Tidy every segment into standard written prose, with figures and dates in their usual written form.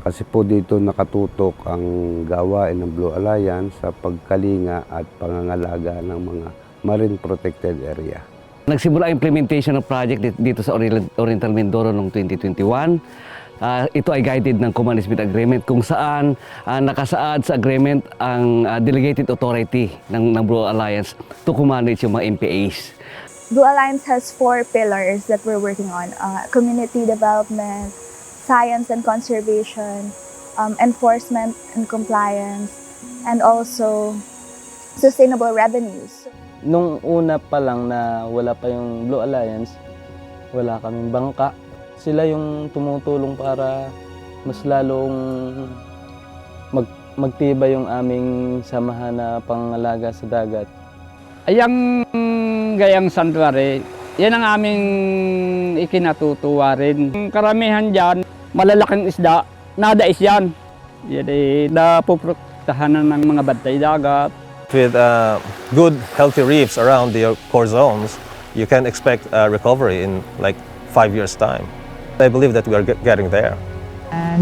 Kasi po dito nakatutok ang gawain ng Blue Alliance sa pagkalinga at pangangalaga ng mga marine protected area. Nagsimula ang implementation ng project dito sa Oriental Mindoro noong 2021. Ito ay guided ng Co-Management Agreement kung saan nakasaad sa agreement ang delegated authority ng Blue Alliance to manage yung mga MPAs. Blue Alliance has 4 pillars that we're working on. Community development, science and conservation, enforcement and compliance, and also sustainable revenues. Nung una pa lang na wala pa yung Blue Alliance, wala kaming bangka. Sila yung tumutulong para mas lalong magtibay yung aming samahan na pangalaga sa dagat. Ayang gayang santuary, yan ang aming ikinatutuwa rin. Karamihan dyan, malalaking isda, nadais yan. Yan ay napuprotektahan ng mga bantay dagat. With good, healthy reefs around the core zones, you can expect a recovery in like 5 years' time. I believe that we are getting there.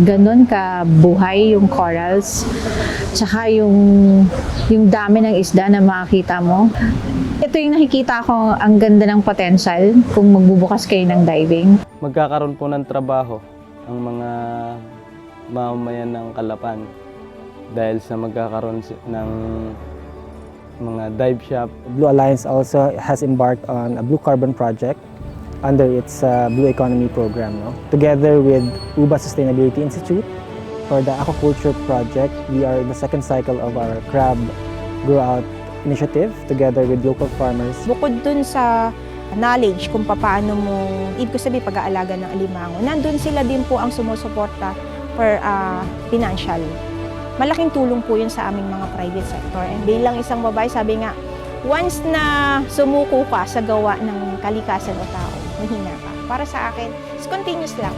Ganon ka buhay yung corals, tsaka yung dami ng isda na makikita mo. Ito yung nakikita ko ang ganda ng potential kung magbubukas kayo ng diving. Magkakaroon po ng trabaho ang mga mamamayan ng Calapan dahil sa magkakaroon ng mga dive shop. Blue Alliance also has embarked on a blue carbon project under its Blue Economy program. Together with UBA Sustainability Institute, for the aquaculture project, we are in the second cycle of our crab grow out initiative together with local farmers. Bukod dun sa knowledge kung paano mo, ibig ko sabihin pag-aalaga ng alimango, nandun sila din po ang sumusuporta for financial. Malaking tulong po yun sa aming mga private sector. And bilang isang babae, sabi nga, once na sumuko ka sa gawa ng kalikasan o tao, mahina ka. Para sa akin, it's continuous lang.